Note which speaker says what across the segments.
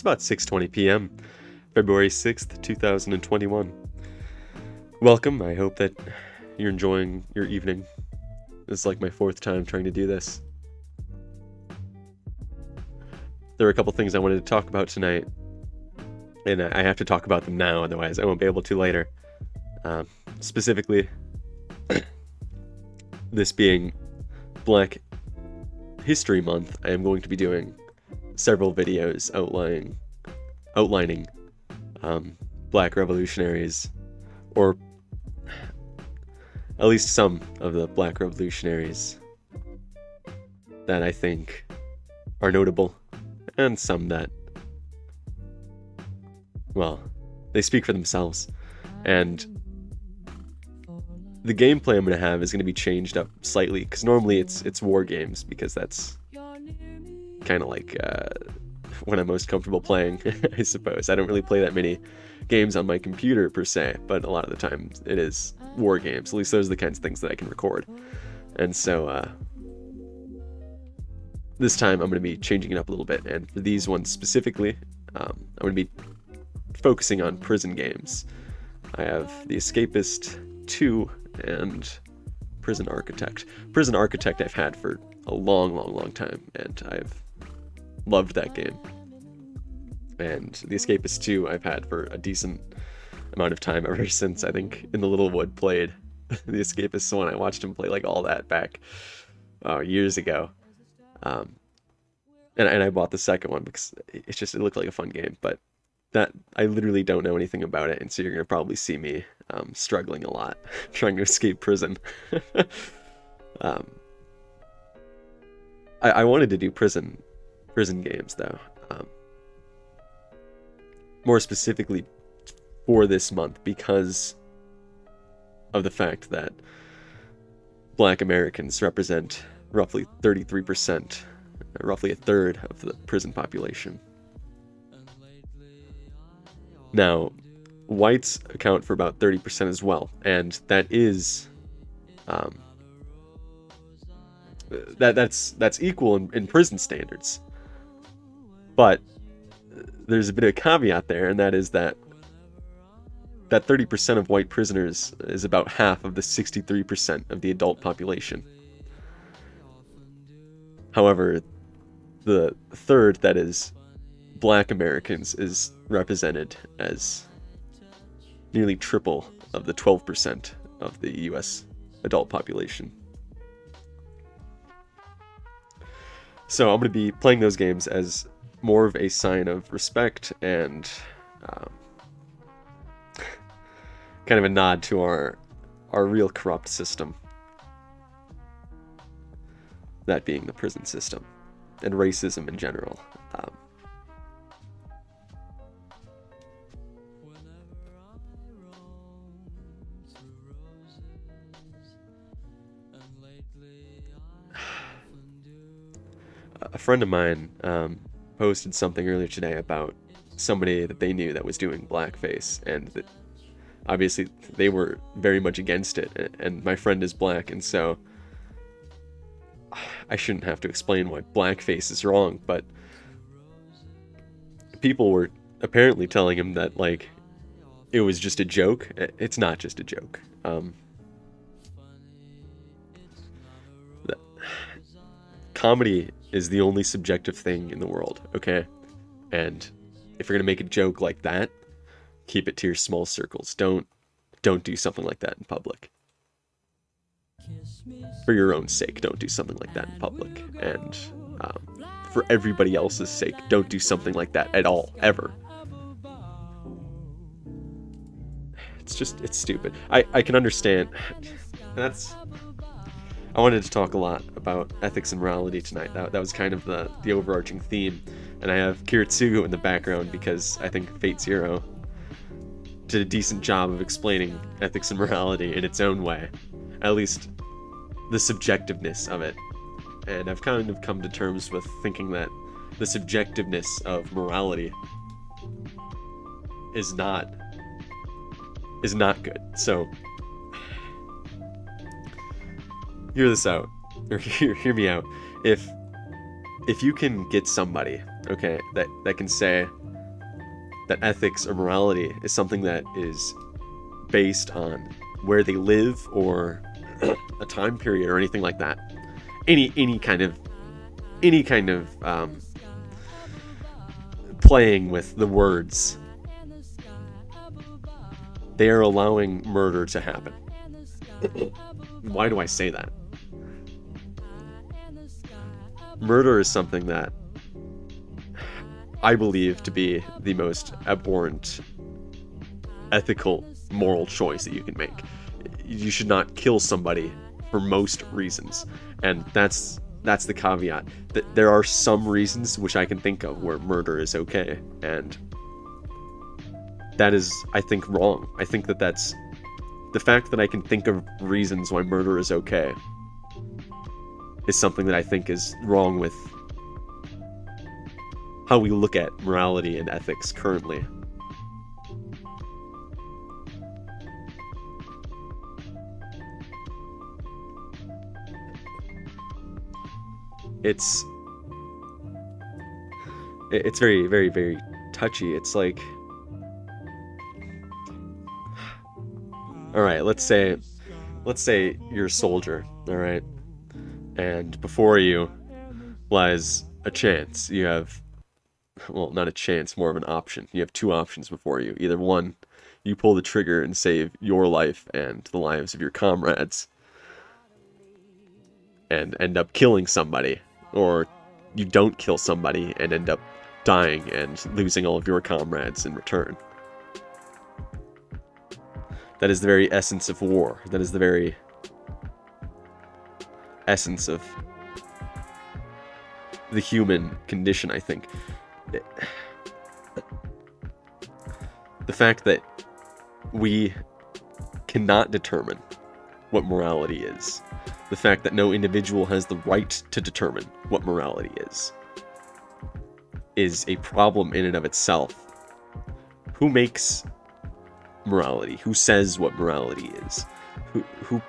Speaker 1: about 6:20 p.m., February 6th, 2021. Welcome. I hope that you're enjoying your evening. This is like my fourth time trying to do this. There were a couple things I wanted to talk about tonight, and I have to talk about them now, otherwise I won't be able to later. Specifically, this being Black History Month, I am going to be doing several videos outlining Black revolutionaries, or at least some of the Black revolutionaries that I think are notable, and some that, well, they speak for themselves. And the gameplay I'm going to have is going to be changed up slightly, because normally it's war games, because that's kind of like when I'm most comfortable playing, I suppose. I don't really play that many games on my computer per se, but a lot of the time it is war games. At least those are the kinds of things that I can record. And so this time I'm going to be changing it up a little bit, and for these ones specifically, I'm going to be focusing on prison games. I have The Escapist 2 and Prison Architect. Prison Architect I've had for a long time, and I've loved that game. And The Escapist 2 I've had for a decent amount of time, ever since I think In the Littlewood played The Escapist 1. I watched him play like all that back years ago. And I bought the second one because it looked like a fun game, but that I literally don't know anything about it, and so you're gonna probably see me struggling a lot trying to escape prison. I wanted to do prison games though, more specifically for this month, because of the fact that Black Americans represent roughly 33%, roughly a third of the prison population. Now, whites account for about 30% as well, and that is that's equal in prison standards. But there's a bit of a caveat there, and that is that 30% of white prisoners is about half of the 63% of the adult population. However, the third, that is Black Americans, is represented as nearly triple of the 12% of the US adult population. So I'm going to be playing those games as more of a sign of respect and kind of a nod to our real corrupt system, that being the prison system and racism in general. A friend of mine posted something earlier today about somebody that they knew that was doing blackface, and that obviously they were very much against it, and my friend is black, and so I shouldn't have to explain why blackface is wrong, but people were apparently telling him that, like, it was just a joke. It's not just a joke. Comedy is the only subjective thing in the world, okay? And if you're gonna make a joke like that, keep it to your small circles. Don't do something like that in public. For your own sake, don't do something like that in public. And for everybody else's sake, don't do something like that at all, ever. It's stupid. I can understand. I wanted to talk a lot about ethics and morality tonight. That was kind of the overarching theme. And I have Kiritsugu in the background because I think Fate Zero did a decent job of explaining ethics and morality in its own way. At least the subjectiveness of it. And I've kind of come to terms with thinking that the subjectiveness of morality is not good. So hear this out, or hear me out. If you can get somebody okay, that can say that ethics or morality is something that is based on where they live or a time period or anything like that. Any kind of playing with the words. They are allowing murder to happen. Why do I say that? Murder is something that I believe to be the most abhorrent ethical, moral choice that you can make. You should not kill somebody for most reasons, and that's the caveat. That there are some reasons which I can think of where murder is okay, and that is, I think, wrong. I think that that's the fact that I can think of reasons why murder is okay is something that I think is wrong with how we look at morality and ethics currently. It's very, very, very touchy. It's like, all right, let's say you're a soldier, all right, and before you lies a chance. You have, well, not a chance, more of an option. You have two options before you. Either one, you pull the trigger and save your life and the lives of your comrades and end up killing somebody, or you don't kill somebody and end up dying and losing all of your comrades in return. That is the very essence of war. That is the very essence of the human condition, I think. The fact that we cannot determine what morality is. The fact that no individual has the right to determine what morality is a problem in and of itself. Who makes morality? Who says what morality is? Who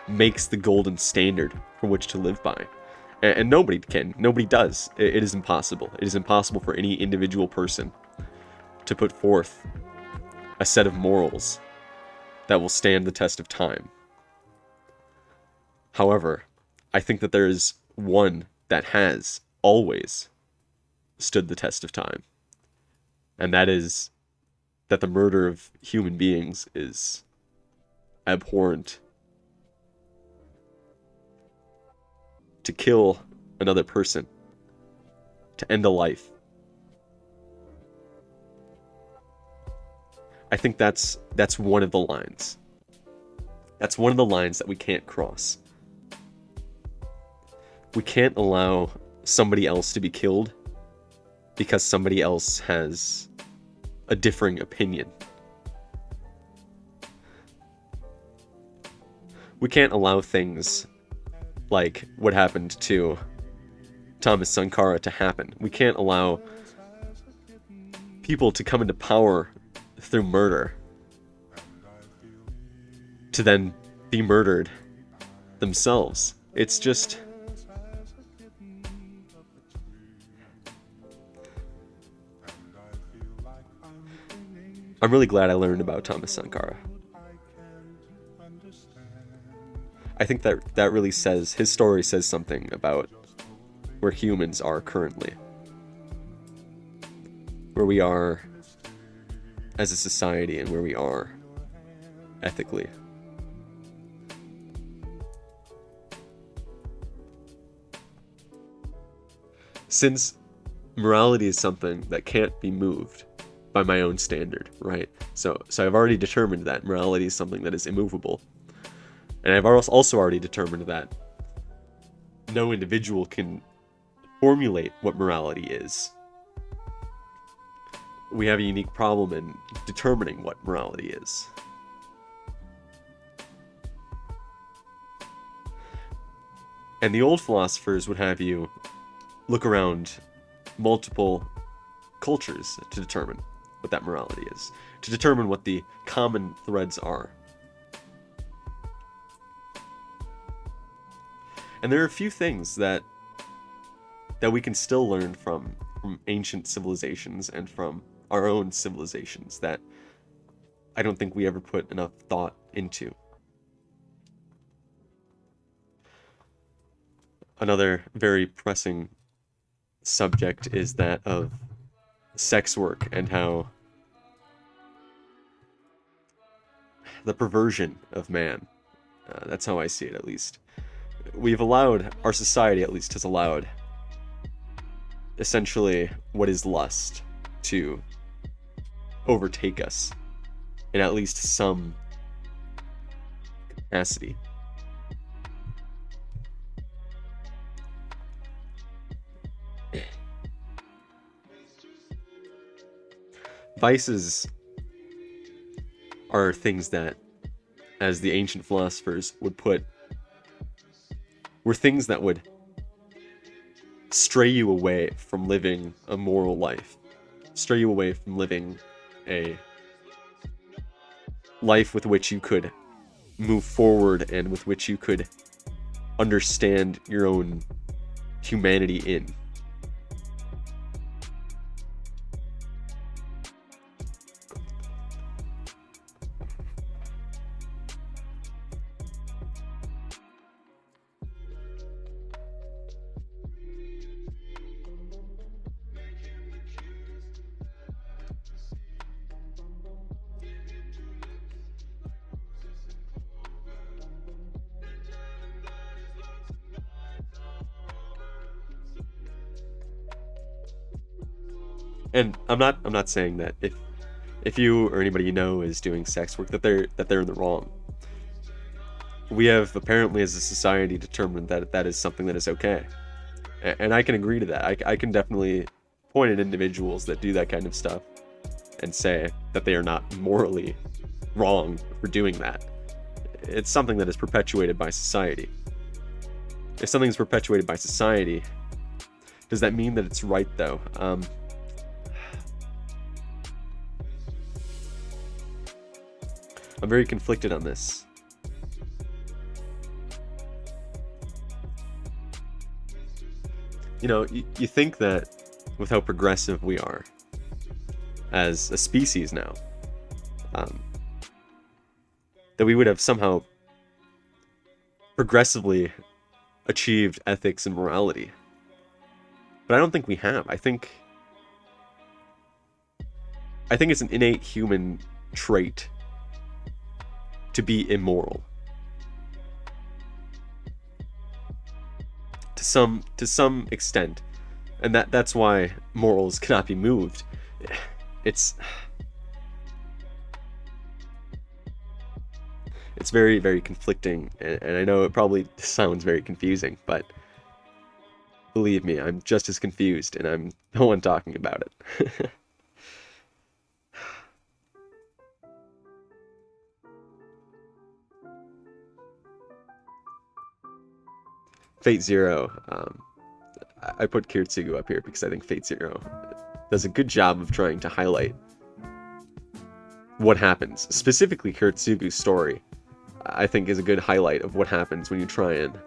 Speaker 1: makes the golden standard for which to live by? And nobody can. Nobody does. It is impossible. It is impossible for any individual person to put forth a set of morals that will stand the test of time. However, I think that there is one that has always stood the test of time. And that is that the murder of human beings is abhorrent. To kill another person, to end a life. I think that's one of the lines. That's one of the lines that we can't cross. We can't allow somebody else to be killed because somebody else has a differing opinion. We can't allow things like what happened to Thomas Sankara to happen. We can't allow people to come into power through murder to then be murdered themselves. It's just... I'm really glad I learned about Thomas Sankara. I think that really says, his story says something about where humans are currently. Where we are as a society and where we are ethically. Since morality is something that can't be moved by my own standard, right? So I've already determined that morality is something that is immovable. And I've also already determined that no individual can formulate what morality is. We have a unique problem in determining what morality is. And the old philosophers would have you look around multiple cultures to determine what that morality is, to determine what the common threads are. And there are a few things that we can still learn from from ancient civilizations and from our own civilizations that I don't think we ever put enough thought into. Another very pressing subject is that of sex work and how the perversion of man. That's how I see it, at least. We've allowed, our society at least has allowed, essentially what is lust to overtake us in at least some capacity. Vices are things that, as the ancient philosophers would put, were things that would stray you away from living a moral life, stray you away from living a life with which you could move forward and with which you could understand your own humanity in. And I'm not saying that if you or anybody you know is doing sex work that they're in the wrong. We have apparently as a society determined that that is something that is okay. And I can agree to that. I can definitely point at individuals that do that kind of stuff and say that they are not morally wrong for doing that. It's something that is perpetuated by society. If something is perpetuated by society, does that mean that it's right though? I'm very conflicted on this. You know, you think that with how progressive we are as a species now, that we would have somehow progressively achieved ethics and morality. But I don't think we have. I think it's an innate human trait to be immoral. To some extent. And that's why morals cannot be moved. It's very, very conflicting, and I know it probably sounds very confusing, but believe me, I'm just as confused, and I'm the one talking about it. Fate Zero, I put Kiritsugu up here because I think Fate Zero does a good job of trying to highlight what happens. Specifically, Kiritsugu's story, I think, is a good highlight of what happens when you try and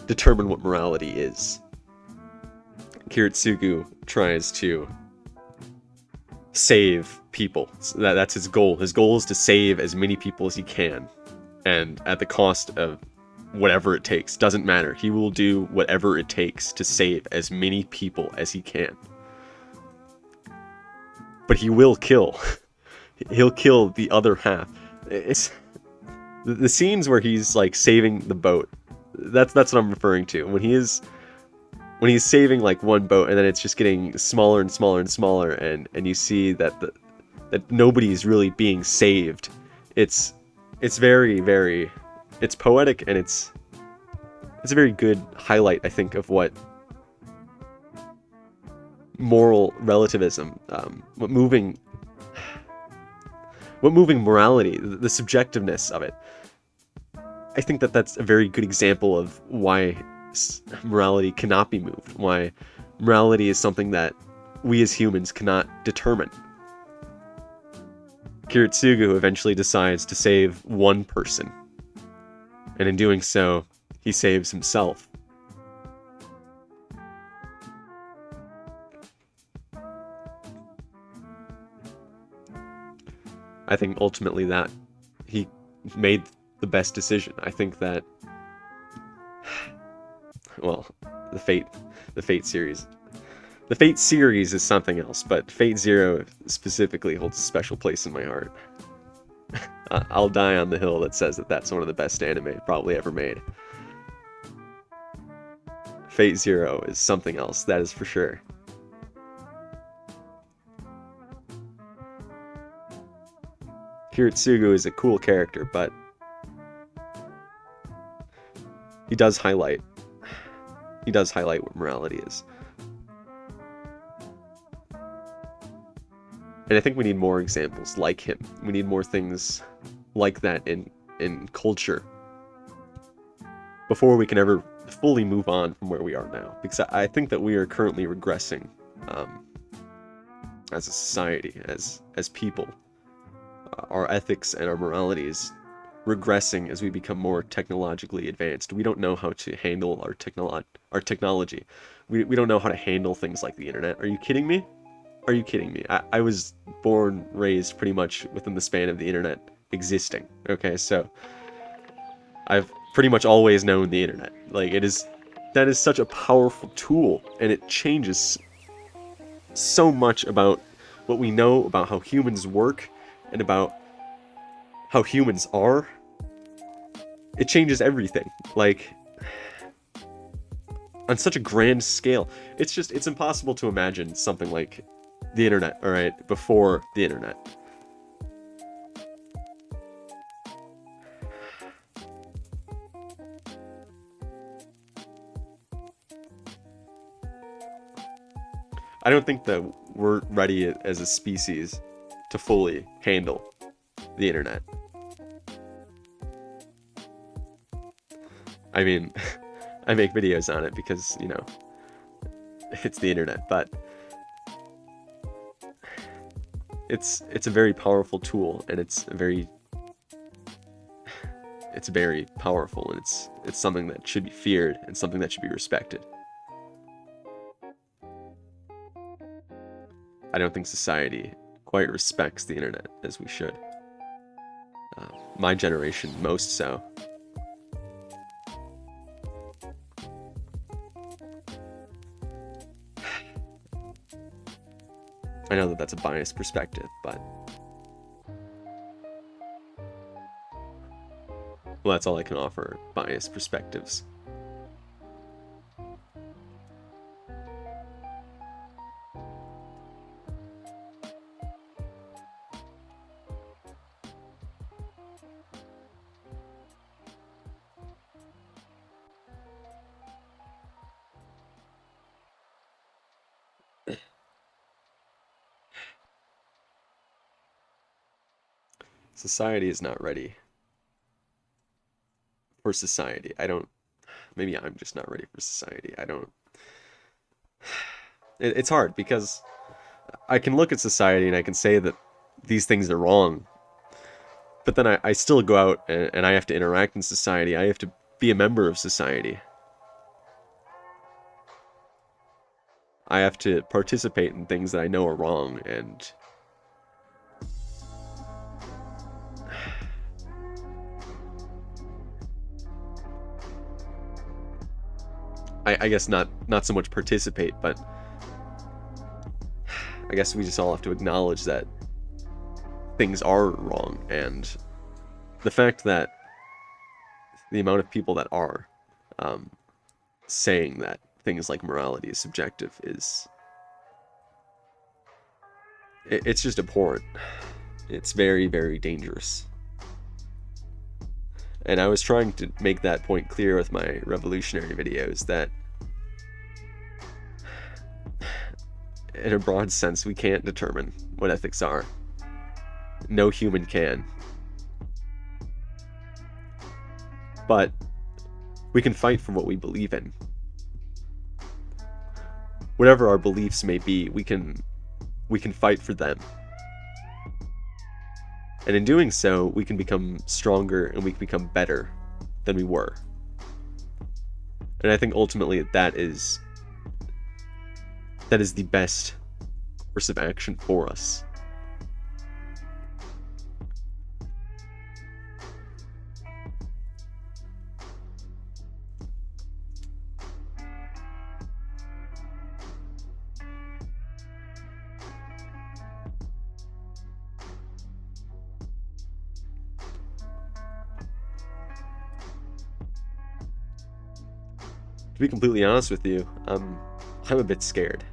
Speaker 1: determine what morality is. Kiritsugu tries to save people. That's his goal. His goal is to save as many people as he can, and at the cost of whatever it takes. Doesn't matter. He will do whatever it takes to save as many people as he can. But he will kill. He'll kill the other half. It's the scenes where he's like saving the boat. That's what I'm referring to. When he's saving like one boat and then it's just getting smaller and smaller and smaller, and you see that that nobody's really being saved. It's very, very, it's poetic, and it's a very good highlight, I think, of what moral relativism, what moving morality, the subjectiveness of it. I think that's a very good example of why morality cannot be moved, why morality is something that we as humans cannot determine. Kiritsugu eventually decides to save one person, and in doing so, he saves himself. I think ultimately that he made the best decision. I think that, well, the Fate series. The Fate series is something else, but Fate Zero specifically holds a special place in my heart. I'll die on the hill that says that that's one of the best anime probably ever made. Fate Zero is something else, that is for sure. Kiritsugu is a cool character, but he does highlight what morality is. And I think we need more examples like him. We need more things like that in culture before we can ever fully move on from where we are now. Because I think that we are currently regressing as a society, as people. Our ethics and our morality is regressing as we become more technologically advanced. We don't know how to handle our technology. We don't know how to handle things like the internet. Are you kidding me? Are you kidding me? I was born, raised pretty much within the span of the internet existing. Okay, so I've pretty much always known the internet. Like, that is such a powerful tool, and it changes so much about what we know about how humans work and about how humans are. It changes everything. Like, on such a grand scale. It's impossible to imagine something like the internet, alright, before the internet. I don't think that we're ready as a species to fully handle the internet. I mean, I make videos on it because, you know, it's the internet, but it's a very powerful tool, and it's very powerful, and it's something that should be feared and something that should be respected. I don't think society quite respects the internet as we should. My generation, most so. I know that that's a biased perspective, but well, that's all I can offer, biased perspectives. Society is not ready for society. Maybe I'm just not ready for society. It's hard because I can look at society and I can say that these things are wrong, but then I still go out and I have to interact in society. I have to be a member of society. I have to participate in things that I know are wrong, and I guess not so much participate, but I guess we just all have to acknowledge that things are wrong, and the fact that the amount of people that are saying that things like morality is subjective it's just abhorrent. It's very, very dangerous. And I was trying to make that point clear with my revolutionary videos, that in a broad sense, we can't determine what ethics are. No human can. But we can fight for what we believe in. Whatever our beliefs may be, we can fight for them. And in doing so, we can become stronger and we can become better than we were. And I think ultimately that is the best course of action for us. To be completely honest with you, I'm a bit scared.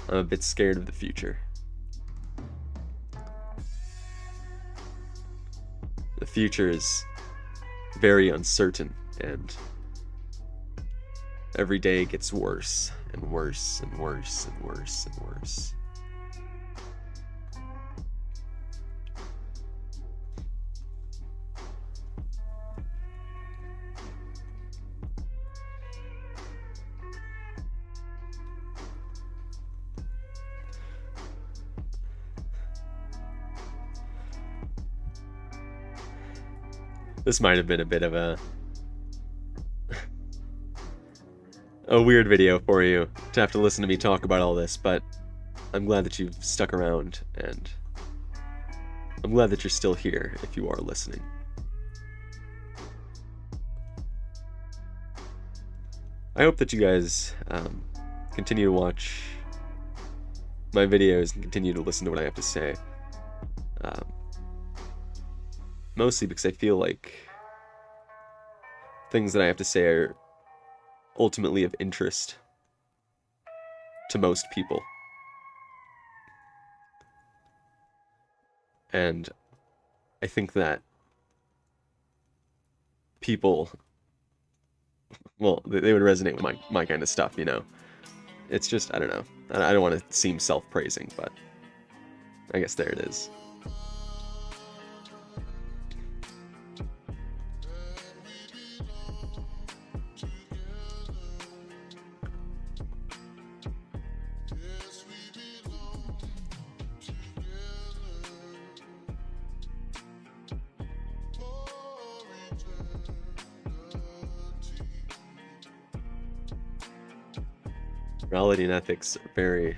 Speaker 1: I'm a bit scared of the future. The future is very uncertain, and every day gets worse and worse and worse and worse and worse. This might have been a bit of a weird video for you to have to listen to me talk about all this, but I'm glad that you've stuck around, and I'm glad that you're still here if you are listening. I hope that you guys continue to watch my videos and continue to listen to what I have to say. Mostly because I feel like things that I have to say are ultimately of interest to most people. And I think that people, well, they would resonate with my kind of stuff, you know? It's just, I don't know. I don't want to seem self-praising, but I guess there it is. Morality and ethics are very...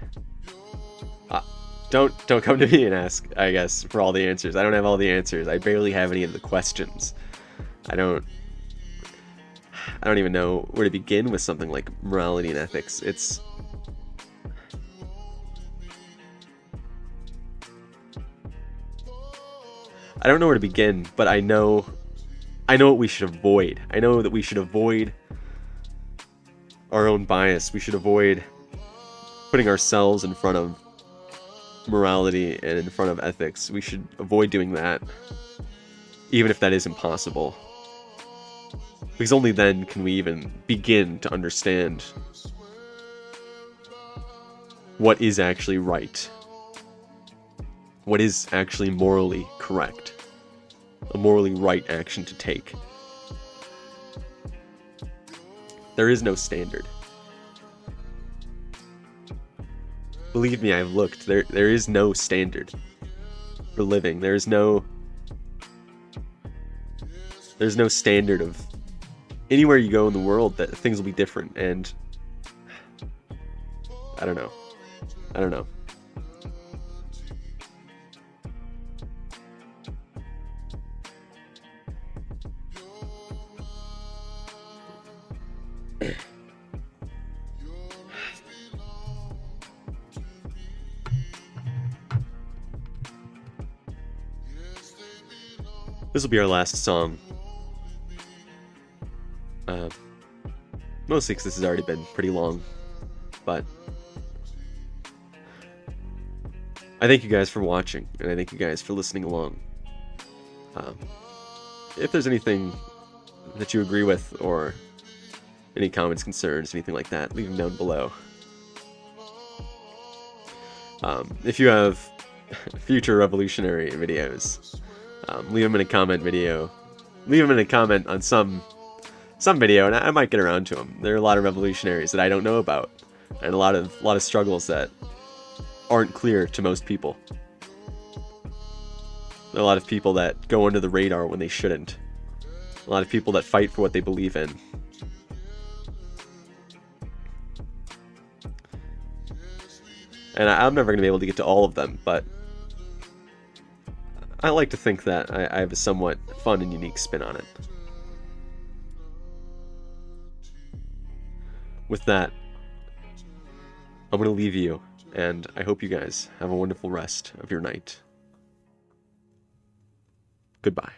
Speaker 1: Don't come to me and ask, I guess, for all the answers. I don't have all the answers. I barely have any of the questions. I don't even know where to begin with something like morality and ethics. It's... I don't know where to begin, but I know what we should avoid. I know that we should avoid our own bias. We should avoid putting ourselves in front of morality and in front of ethics. We should avoid doing that, even if that is impossible. Because only then can we even begin to understand what is actually right. What is actually morally correct. A morally right action to take. There is no standard. Believe me, I've looked. There is no standard for living. There's no standard of anywhere you go in the world that things will be different, and I don't know. This will be our last song. Mostly because this has already been pretty long, but I thank you guys for watching, and I thank you guys for listening along. If there's anything that you agree with, or any comments, concerns, anything like that, leave them down below. If you have future revolutionary videos, leave them in a comment video. Leave them in a comment on some video, and I might get around to them. There are a lot of revolutionaries that I don't know about, and a lot of struggles that aren't clear to most people. There are a lot of people that go under the radar when they shouldn't. A lot of people that fight for what they believe in. And I'm never going to be able to get to all of them, but I like to think that I have a somewhat fun and unique spin on it. With that, I'm going to leave you, and I hope you guys have a wonderful rest of your night. Goodbye.